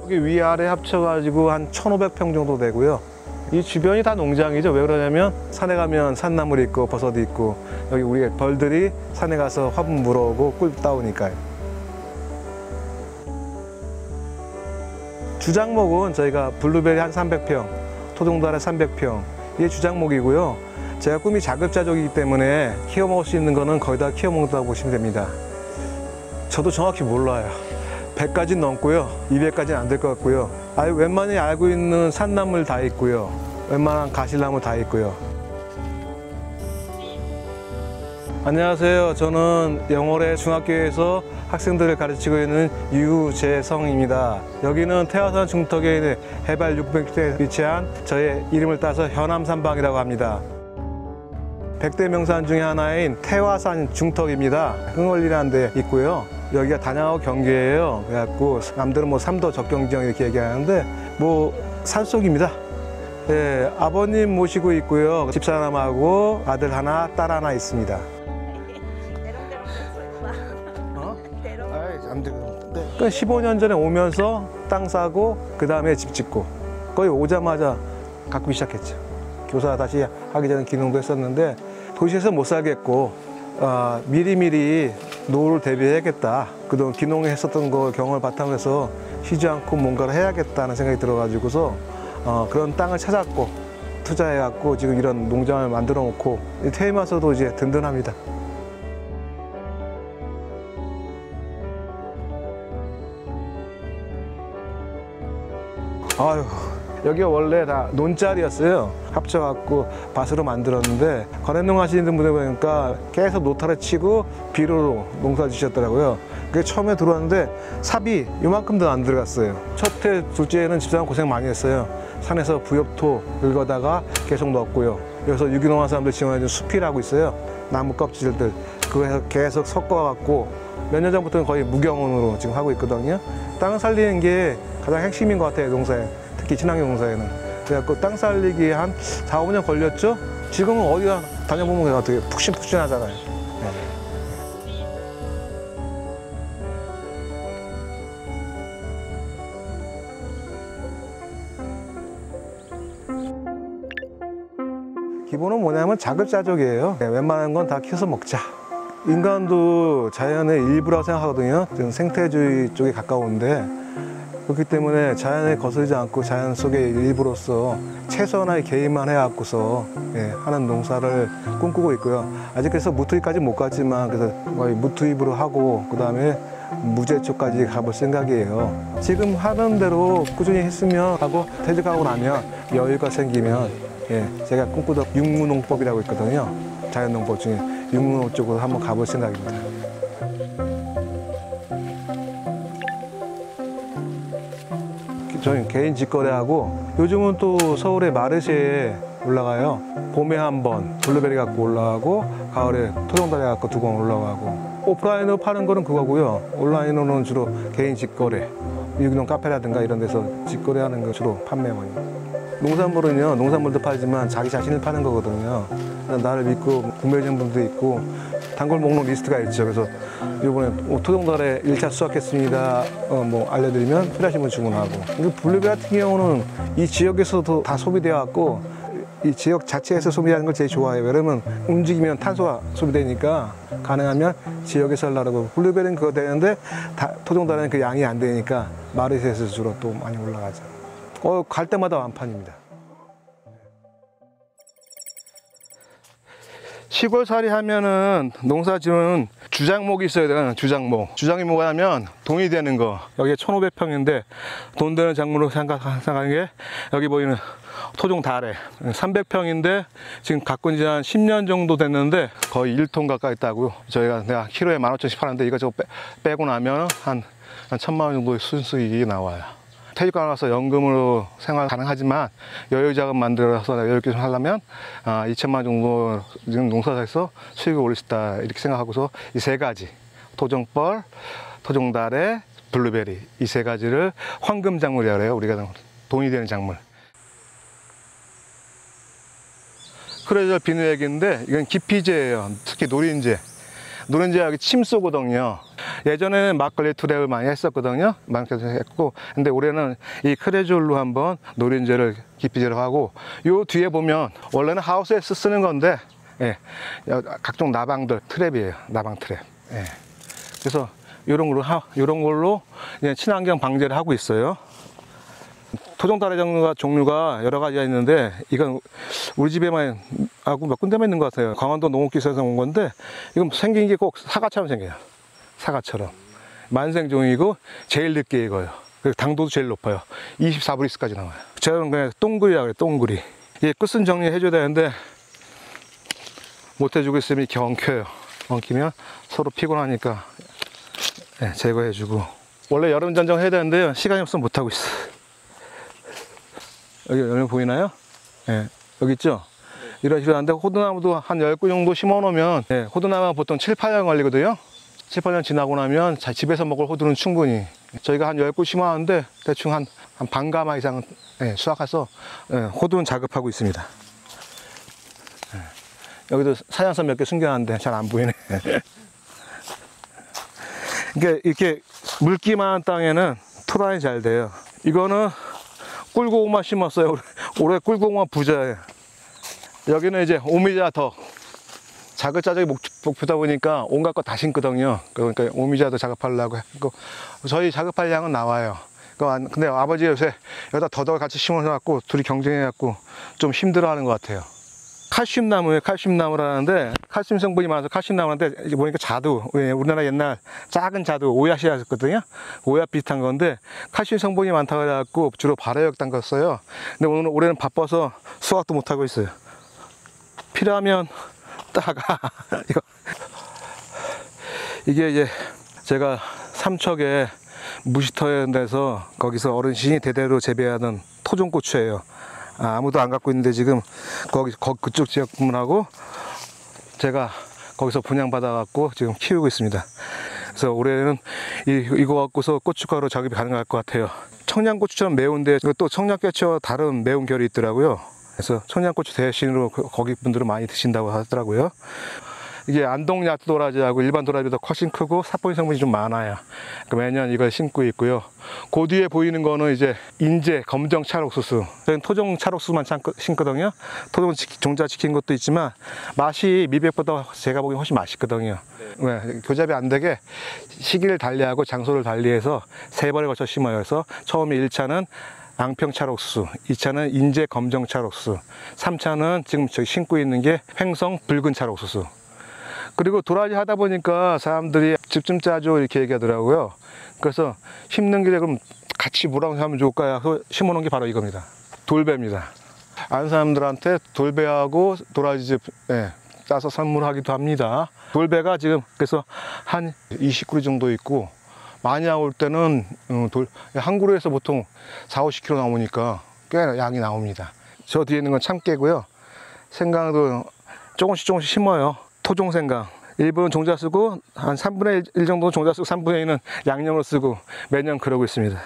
여기 위아래 합쳐가지고 한 1,500평 정도 되고요. 이 주변이 다 농장이죠. 왜 그러냐면 산에 가면 산나물이 있고 버섯이 있고 여기 우리 벌들이 산에 가서 화분 물어오고 꿀 따오니까요. 주장목은 저희가 블루베리 한 300평, 토종달래 300평, 이게 주장목이고요. 제가 꿈이 자급자족이기 때문에 키워 먹을 수 있는 거는 거의 다 키워 먹는다고 보시면 됩니다. 저도 정확히 몰라요. 100까지는 넘고요. 200까지는 안 될 것 같고요. 웬만히 알고 있는 산나물 다 있고요. 웬만한 가실나무 다 있고요. 안녕하세요. 저는 영월의 중학교에서 학생들을 가르치고 있는 유재성입니다. 여기는 태화산 중턱에 있는 해발 600m에 위치한 저의 이름을 따서 현암산방이라고 합니다. 100대 명산 중에 하나인 태화산 중턱입니다. 흥월리라는 데 있고요. 여기가 단양하고 경계예요. 그래갖고 남들은 뭐 3도 적경지역 이렇게 얘기하는데 뭐 산속입니다. 네, 아버님 모시고 있고요. 집사람하고 아들 하나, 딸 하나 있습니다. 안 되거든요. 네. 15년 전에 오면서 땅 사고 그 다음에 집 짓고 거의 오자마자 가꾸기 시작했죠. 교사 다시 하기 전에 기농도 했었는데 도시에서 못 살겠고 미리미리 노후를 대비해야겠다. 그동안 기농했었던 거 경험을 바탕으로 해서 쉬지 않고 뭔가를 해야겠다는 생각이 들어가지고서 그런 땅을 찾았고 투자해갖고 지금 이런 농장을 만들어 놓고 퇴임 와서도 이제 든든합니다. 아유, 여기가 원래 다 논자리였어요. 합쳐갖고 밭으로 만들었는데 관현농 하시는 분들 보니까 계속 노타를 치고 비료로 농사 지셨더라고요. 그게 처음에 들어왔는데 삽이 요만큼도 안 들어갔어요. 첫 해, 둘째 해는 집사람 고생 많이 했어요. 산에서 부엽토 긁어다가 계속 넣었고요. 여기서 유기농한 사람들 지원해준 수필하고 있어요. 나무 껍질들 그거 해서 계속 섞어갖고 몇 년 전부터는 거의 무경운으로 지금 하고 있거든요. 땅을 살리는 게 가장 핵심인 것 같아요, 농사에. 특히 친환경 농사에는. 그래갖고 땅 살리기 한 4, 5년 걸렸죠? 지금은 어디가 다녀보면 어떻게 푹신푹신하잖아요. 네. 기본은 뭐냐면 자급자족이에요. 네, 웬만한 건 다 키워서 먹자. 인간도 자연의 일부라고 생각하거든요. 저는 생태주의 쪽에 가까운데 그렇기 때문에 자연에 거스르지 않고 자연 속의 일부로서 최소한의 개입만 해갖고서 하는 농사를 꿈꾸고 있고요. 아직 그래서 무투입까지 못 갔지만 그래서 거의 무투입으로 하고 그 다음에 무제 쪽까지 가볼 생각이에요. 지금 하는 대로 꾸준히 했으면 하고 퇴직하고 나면 여유가 생기면 제가 꿈꾸던 육무농법이라고 있거든요. 자연농법 중에 육무농 쪽으로 한번 가볼 생각입니다. 저희 개인 직거래하고 요즘은 또 서울의 마르쉐에 올라가요. 봄에 한 번 블루베리 갖고 올라가고 가을에 토종달래 갖고 2번 올라가고 오프라인으로 파는 거는 그거고요. 온라인으로는 주로 개인 직거래 유기농 카페라든가 이런 데서 직거래하는 거 주로 판매원이에요. 농산물은요, 농산물도 팔지만 자기 자신을 파는 거거든요. 나를 믿고 구매하시는 분도 있고 단골 목록 리스트가 있죠. 그래서 이번에 토종달래 1차 수확했습니다. 뭐 알려드리면 필요하신 분 주문하고. 블루베리 같은 경우는 이 지역에서도 다 소비되어 갖고 이 지역 자체에서 소비하는 걸 제일 좋아해요. 왜냐면 움직이면 탄소가 소비되니까 가능하면 지역에서 하려고. 블루베리는 그거 되는데 토종달래는 그 양이 안 되니까 마르쉐에서 주로 또 많이 올라가죠. 갈 때마다 완판입니다. 시골살이 하면은 농사지은 주장목이 있어야 되는 주장목. 주장이 뭐냐면 돈이 되는 거. 여기 1,500평인데 돈 되는 작물로 생각하는 게 여기 보이는 토종달래 300평인데 지금 가꾼 지 한 10년 정도 됐는데 거의 1톤 가까이 있다고요. 저희가 내가 키로에 15,000원씩 파는데 이거 빼고 나면 한 1,000만 원 정도의 순수익이 나와요. 퇴직하고 나서 연금으로 생활 가능하지만 여유자금 만들어서 여유있게 좀 하려면 2천만 원 정도 지금 농사에서 수익을 올릴 수 있다 이렇게 생각하고서 이 세 가지 토종뻘, 토종달래, 블루베리 이 세 가지를 황금작물이라고 해요. 우리가 돈이 되는 작물. 크레이저 비누액인데 이건 기피제예요. 특히 노린재. 노린재가 여기 침쏘거든요. 예전에는 막걸리 투랩을 많이 했었거든요. 많이 했고, 근데 올해는 이 크레졸로 한번 노린재를 깊이 들어가고, 요 뒤에 보면 원래는 하우스에서 쓰는 건데, 예, 각종 나방들 트랩이에요. 나방 트랩. 예. 그래서 요런 걸로 그냥 친환경 방제를 하고 있어요. 토종다래 종류가 여러 가지가 있는데, 이건 우리 집에만 하고 몇 군데만 있는 것 같아요. 강원도 농업기술에서 온 건데, 이건 생긴 게 꼭 사과처럼 생겨요. 사과처럼. 만생종이고, 제일 늦게 익어요. 그리고 당도도 제일 높아요. 24브리스까지 나와요. 저는 그냥 똥구리라고 해요, 똥구리. 이게 끝은 정리해줘야 되는데, 못해주고 있으면 이렇게 엉켜요. 엉키면 서로 피곤하니까, 네, 제거해주고. 원래 여름 전정 해야 되는데요. 시간이 없어서 못하고 있어요. 여기 보이나요? 예, 여기 있죠? 이런 식으로 하는데, 호두나무도 한 10구 정도 심어 놓으면, 예, 호두나무가 보통 7, 8년 걸리거든요? 7, 8년 지나고 나면 집에서 먹을 호두는 충분히. 저희가 한 10구 심어 놨는데, 대충 한 반가마 이상 수확해서, 예, 호두는 자급하고 있습니다. 예. 여기도 사냥선 몇 개 숨겨놨는데 잘 안 보이네. 그러니까 이렇게 물기만 땅에는 토란이 잘 돼요. 이거는 꿀고구마 심었어요. 올해 꿀고구마 부자예요. 여기는 이제 오미자 덕. 자글자글 목표다 보니까 온갖 거 다 심거든요. 그러니까 오미자도 작업하려고 했고, 저희 작업할 양은 나와요. 근데 아버지 요새 여기다 더덕을 같이 심어서 둘이 경쟁해갖고 좀 힘들어하는 것 같아요. 칼슘나무예요. 칼슘나무라는데, 칼슘 성분이 많아서 칼슘나무인데, 이제 보니까 자두, 우리나라 옛날 작은 자두, 오얏이었거든요. 오얏 비슷한 건데, 칼슘 성분이 많다고 해갖고 주로 발효액 담갔어요. 근데 올해는 바빠서 수확도 못하고 있어요. 필요하면 따가. 이게 이제 제가 삼척에 무시터에 데서 거기서 어르신이 대대로 재배하는 토종고추예요. 아무도 안 갖고 있는데 지금 그쪽 지역 분하고 제가 거기서 분양받아 갖고 지금 키우고 있습니다. 그래서 올해는 이거 갖고서 고춧가루 작업이 가능할 것 같아요. 청양고추처럼 매운데 또 청양고추와 다른 매운 결이 있더라고요. 그래서 청양고추 대신으로 거기 분들은 많이 드신다고 하더라고요. 이게 안동 야투도라지하고 일반 도라지보다 훨씬 크고 사포닌 성분이 좀 많아요. 그러니까 매년 이걸 심고 있고요. 그 뒤에 보이는 거는 이제 인제 검정 찰옥수수. 저희는 토종 찰옥수수만 심거든요. 토종 종자 지킨 것도 있지만 맛이 미백보다 제가 보기엔 훨씬 맛있거든요. 네, 교잡이 안 되게 시기를 달리하고 장소를 달리해서 3번에 걸쳐 심어요. 그래서 처음에 1차는 앙평 찰옥수수, 2차는 인제 검정 찰옥수수, 3차는 지금 저기 심고 있는 게 횡성 붉은 찰옥수수. 그리고 도라지 하다 보니까 사람들이 집 좀 짜줘 이렇게 얘기하더라고요. 그래서 심는 길에 그럼 같이 뭐라고 하면 좋을까요? 심어 놓은 게 바로 이겁니다. 돌배입니다. 아는 사람들한테 돌배하고 도라지즙 짜서 선물하기도 합니다. 돌배가 지금 그래서 한 20그루 정도 있고, 많이 나올 때는 한 그루에서 보통 4, 50kg 나오니까 꽤 양이 나옵니다. 저 뒤에 있는 건 참깨고요. 생강도 조금씩 심어요. 토종생강. 일부는 종자 쓰고 한 3분의 1 정도는 종자 쓰고 3분의 1은 양념으로 쓰고 매년 그러고 있습니다.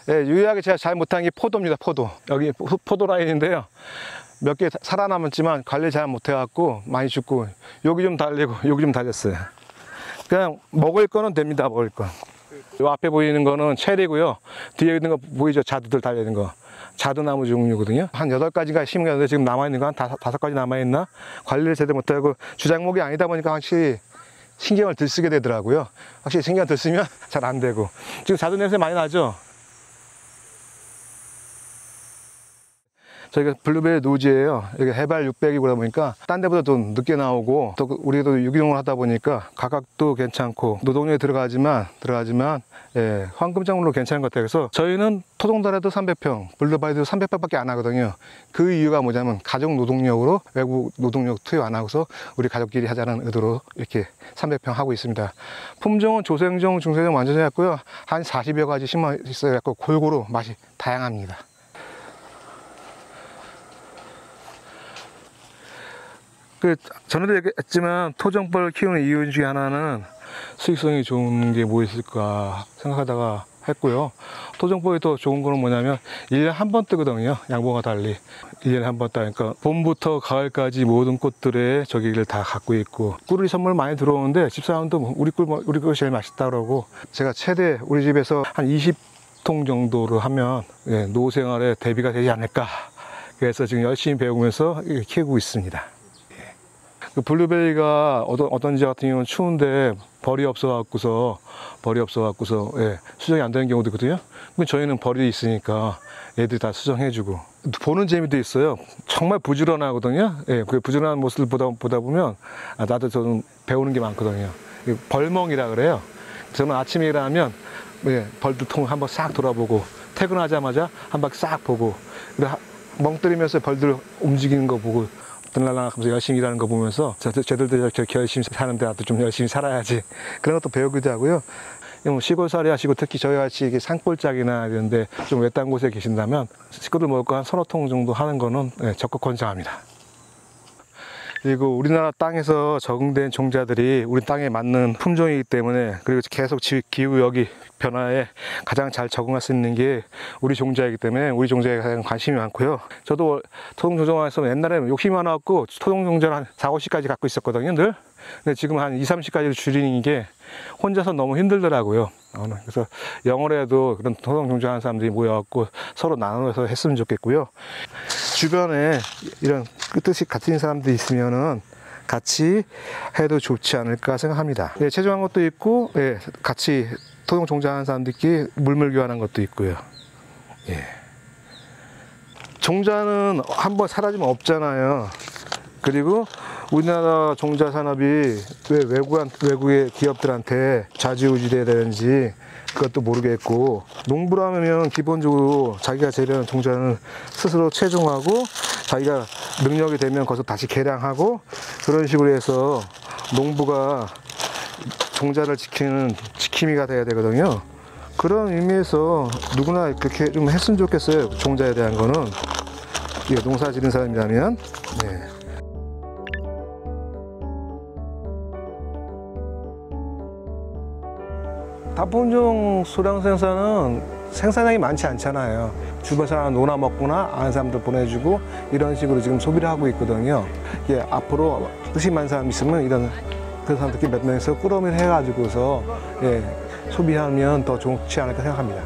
예, 유일하게 제가 잘 못한 게 포도입니다. 포도. 여기 포도 라인인데요. 몇 개 살아남았지만 관리 잘 못해갖고 많이 죽고, 여기 좀 달리고 여기 좀 달렸어요. 그냥 먹을 거는 됩니다. 먹을 거. 요 앞에 보이는 거는 체리고요. 뒤에 있는 거 보이죠? 자두들 달려있는 거. 자두나무 종류거든요. 한 8가지가 심었는데 지금 남아있는 거 한 5가지 남아있나? 관리를 제대로 못하고 주작목이 아니다 보니까 확실히 신경을 덜 쓰게 되더라고요. 확실히 신경 덜 쓰면 잘 안 되고. 지금 자두 냄새 많이 나죠? 저희가 블루베리 노지예요. 여기 해발 600이고 그러다 보니까 딴 데보다 좀 늦게 나오고, 또 우리도 유기농을 하다 보니까 가격도 괜찮고 노동력이 들어가지만 예, 황금작물로 괜찮은 것 같아요. 그래서 저희는 토종다래도 300평, 블루베리도 300평밖에 안 하거든요. 그 이유가 뭐냐면 가족 노동력으로 외국 노동력 투여 안 하고서 우리 가족끼리 하자는 의도로 이렇게 300평 하고 있습니다. 품종은 조생종, 중생종 완전히 했고요. 한 40여 가지 심어 있어요. 골고루 맛이 다양합니다. 전에도 얘기했지만 토종벌을 키우는 이유 중에 하나는 수익성이 좋은 게 뭐 있을까 생각하다가 했고요. 토종법이 또 좋은 거는 뭐냐면 1년에 한 번 뜨거든요. 양봉과 달리 1년에 한 번 따니까 봄부터 가을까지 모든 꽃들의 저기를 다 갖고 있고, 꿀이 선물 많이 들어오는데 집사람도 우리 꿀이 제일 맛있다 그러고, 제가 최대 우리 집에서 한 20통 정도를 하면 노후 생활에 대비가 되지 않을까, 그래서 지금 열심히 배우면서 키우고 있습니다. 그 블루베리가 어떤 지역 같은 경우는 추운데 벌이 없어갖고서 수정이 안 되는 경우도 있거든요. 근데 저희는 벌이 있으니까 애들이 다 수정해주고, 보는 재미도 있어요. 정말 부지런하거든요. 그 부지런한 모습을 보다 보면 나도 저는 배우는 게 많거든요. 벌멍이라 그래요. 저는 아침에 일어나면 벌들 통 한번 싹 돌아보고, 퇴근하자마자 한 바퀴 싹 보고, 멍 때리면서 벌들 움직이는 거 보고 들락날락 하면서 열심히 일하는 거 보면서 쟤들도 저렇게 열심히 사는데 나도 좀 열심히 살아야지, 그런 것도 배우기도 하고요. 시골살이 하시고 특히 저희 같이 이게 산골짜기나 이런데 좀 외딴 곳에 계신다면 식구들 먹을 거 한 서너 통 정도 하는 거는 적극 권장합니다. 그리고 우리나라 땅에서 적응된 종자들이 우리 땅에 맞는 품종이기 때문에, 그리고 계속 기후 여기 변화에 가장 잘 적응할 수 있는 게 우리 종자이기 때문에 우리 종자에 가장 관심이 많고요. 저도 토종 종자에서 옛날에는 욕심이 많아갖고 토종 종자를 한 4, 50까지 갖고 있었거든요, 늘. 근데 지금 한 2, 30까지를 줄이는 게 혼자서 너무 힘들더라고요. 그래서 영월에도 그런 토종 종자하는 사람들이 모여갖고 서로 나눠서 했으면 좋겠고요. 주변에 이런 뜻이 같은 사람들이 있으면은 같이 해도 좋지 않을까 생각합니다. 체조한 것도 있고, 같이 토종 종자하는 사람들끼리 물물 교환한 것도 있고요. 종자는 한번 사라지면 없잖아요. 그리고 우리나라 종자 산업이 왜 외국의 기업들한테 좌지우지돼야 되는지 그것도 모르겠고, 농부라면 기본적으로 자기가 재배하는 종자는 스스로 채종하고 자기가 능력이 되면 거기서 다시 개량하고, 그런 식으로 해서 농부가 종자를 지키는 지킴이가 돼야 되거든요. 그런 의미에서 누구나 그렇게 좀 했으면 좋겠어요. 종자에 대한 거는 농사 지는 사람이라면. 다품종 소량 생산은 생산량이 많지 않잖아요. 주변 사람 노나 먹거나 아는 사람들 보내주고 이런 식으로 지금 소비를 하고 있거든요. 이게 앞으로 뜻이 많은 사람 있으면 그런 사람들끼리 몇 명이서 꾸러미를 해가지고서 소비하면 더 좋지 않을까 생각합니다.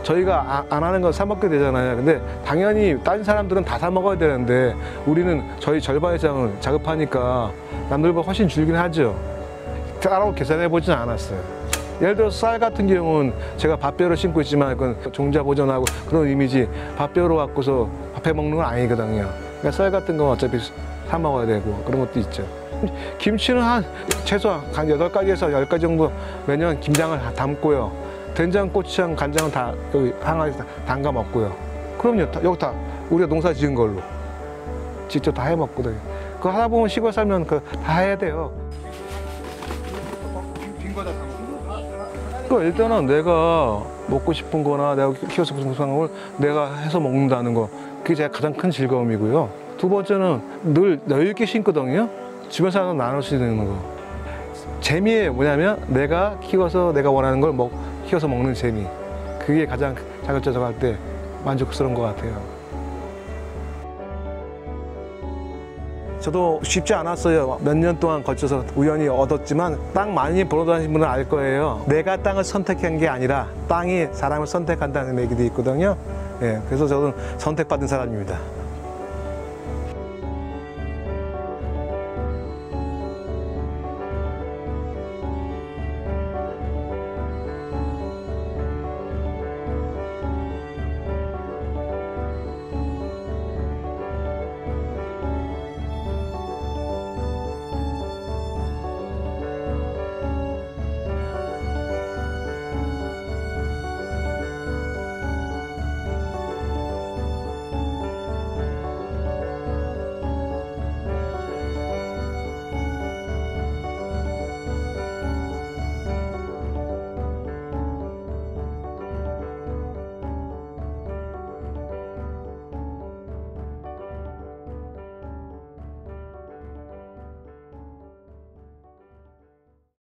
저희가 안 하는 건 사 먹게 되잖아요. 근데 당연히 다른 사람들은 다 사 먹어야 되는데 우리는 저희 절반 이상을 자급하니까 남들보다 훨씬 줄긴 하죠. 따로 계산해 보진 않았어요. 예를 들어 쌀 같은 경우는 제가 밥벼를 심고 있지만 그건 종자 보존하고 그런 의미지, 밥벼로 갖고서 밥해 먹는 건 아니거든요. 그러니까 쌀 같은 건 어차피 사 먹어야 되고 그런 것도 있죠. 김치는 최소한 한 8가지에서 10가지 정도 매년 김장을 담고요. 된장, 고추장, 간장은 다 여기 항아리 담가 먹고요. 그럼요, 여기 다 우리가 농사 지은 걸로 직접 다 해 먹거든요. 그거 하다 보면 시골 살면 다 해야 돼요. 빈 거 다 담고. 일단은 내가 먹고 싶은 거나 내가 키워서 싶은 걸 내가 해서 먹는다는 거, 그게 제가 가장 큰 즐거움이고요. 두 번째는 늘 여유 있게 심거든요. 주변 사람과 나눌 수 있는 거. 재미예요. 뭐냐면 내가 키워서 내가 원하는 걸 키워서 먹는 재미, 그게 가장 자급자족할 때 만족스러운 것 같아요. 저도 쉽지 않았어요. 몇 년 동안 거쳐서 우연히 얻었지만 땅 많이 보러 다니신 분은 알 거예요. 내가 땅을 선택한 게 아니라 땅이 사람을 선택한다는 얘기도 있거든요. 그래서 저는 선택받은 사람입니다.